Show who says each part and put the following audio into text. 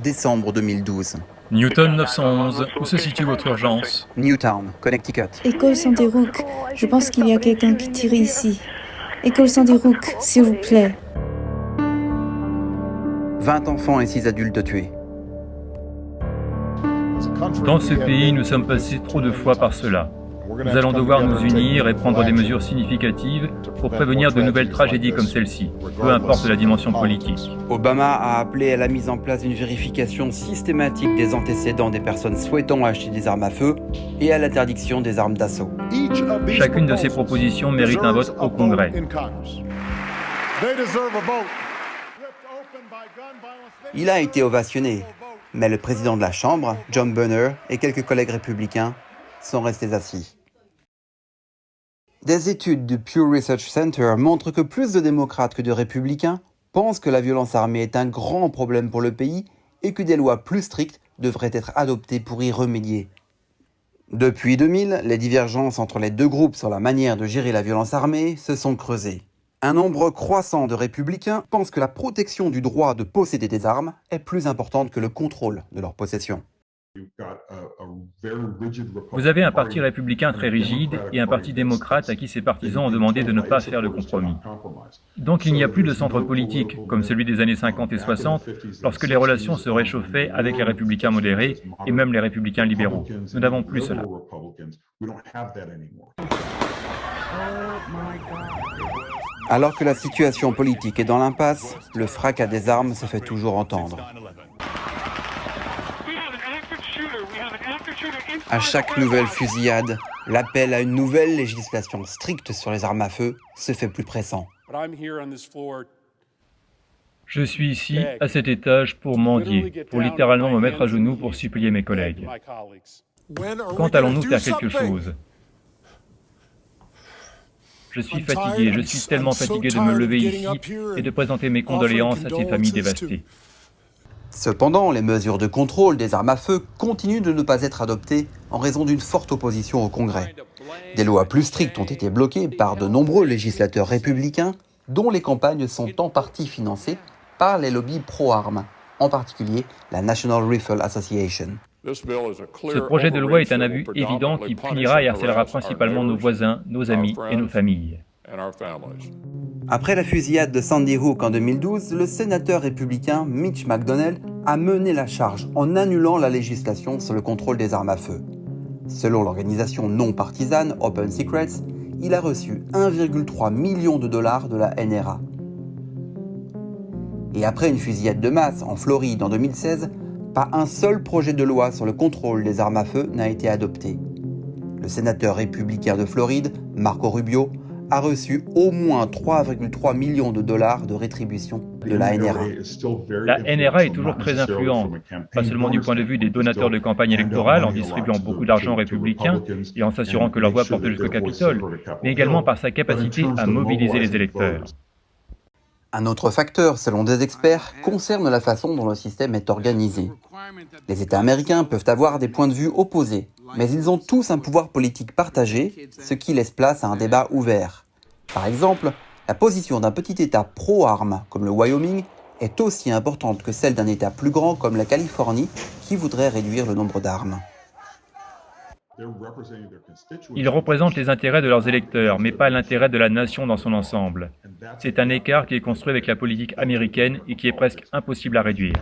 Speaker 1: décembre 2012.
Speaker 2: Newton 911, où se situe votre urgence?
Speaker 1: Newtown, Connecticut.
Speaker 3: École Sandy Hook, je pense qu'il y a quelqu'un qui tire ici. École Sandy Hook, s'il vous plaît.
Speaker 1: 20 enfants et 6 adultes tués.
Speaker 2: Dans ce pays, nous sommes passés trop de fois par cela. Nous allons devoir nous unir et prendre des mesures significatives pour prévenir de nouvelles tragédies comme celle-ci, peu importe la dimension politique.
Speaker 1: Obama a appelé à la mise en place d'une vérification systématique des antécédents des personnes souhaitant acheter des armes à feu et à l'interdiction des armes d'assaut.
Speaker 2: Chacune de ces propositions mérite un vote au Congrès.
Speaker 1: Il a été ovationné, mais le président de la Chambre, John Boehner, et quelques collègues républicains sont restés assis. Des études du Pew Research Center montrent que plus de démocrates que de républicains pensent que la violence armée est un grand problème pour le pays et que des lois plus strictes devraient être adoptées pour y remédier. Depuis 2000, les divergences entre les deux groupes sur la manière de gérer la violence armée se sont creusées. Un nombre croissant de républicains pensent que la protection du droit de posséder des armes est plus importante que le contrôle de leur possession.
Speaker 2: Vous avez un parti républicain très rigide et un parti démocrate à qui ses partisans ont demandé de ne pas faire de compromis. Donc il n'y a plus de centre politique, comme celui des années 50 et 60, lorsque les relations se réchauffaient avec les républicains modérés et même les républicains libéraux. Nous n'avons plus cela.
Speaker 1: Alors que la situation politique est dans l'impasse, le fracas des armes se fait toujours entendre. À chaque nouvelle fusillade, l'appel à une nouvelle législation stricte sur les armes à feu se fait plus pressant.
Speaker 2: Je suis ici, à cet étage, pour mendier, pour littéralement me mettre à genoux pour supplier mes collègues. Quand allons-nous faire quelque chose? Je suis fatigué, je suis tellement fatigué de me lever ici et de présenter mes condoléances à ces familles dévastées.
Speaker 1: Cependant, les mesures de contrôle des armes à feu continuent de ne pas être adoptées en raison d'une forte opposition au Congrès. Des lois plus strictes ont été bloquées par de nombreux législateurs républicains dont les campagnes sont en partie financées par les lobbies pro-armes, en particulier la National Rifle Association.
Speaker 2: Ce projet de loi est un abus évident qui punira et harcèlera principalement nos voisins, nos amis et nos familles.
Speaker 1: Après la fusillade de Sandy Hook en 2012, le sénateur républicain Mitch McConnell a mené la charge en annulant la législation sur le contrôle des armes à feu. Selon l'organisation non partisane Open Secrets, il a reçu 1,3 million de dollars de la NRA. Et après une fusillade de masse en Floride en 2016, pas un seul projet de loi sur le contrôle des armes à feu n'a été adopté. Le sénateur républicain de Floride, Marco Rubio, a reçu au moins 3,3 millions de dollars de rétribution de la NRA.
Speaker 2: La NRA est toujours très influente, pas seulement du point de vue des donateurs de campagne électorale en distribuant beaucoup d'argent aux républicains et en s'assurant que leur voix porte jusqu'au Capitole, mais également par sa capacité à mobiliser les électeurs.
Speaker 1: Un autre facteur, selon des experts, concerne la façon dont le système est organisé. Les États américains peuvent avoir des points de vue opposés, mais ils ont tous un pouvoir politique partagé, ce qui laisse place à un débat ouvert. Par exemple, la position d'un petit État pro-armes comme le Wyoming est aussi importante que celle d'un État plus grand comme la Californie qui voudrait réduire le nombre d'armes.
Speaker 2: Ils représentent les intérêts de leurs électeurs, mais pas l'intérêt de la nation dans son ensemble. C'est un écart qui est construit avec la politique américaine et qui est presque impossible à réduire.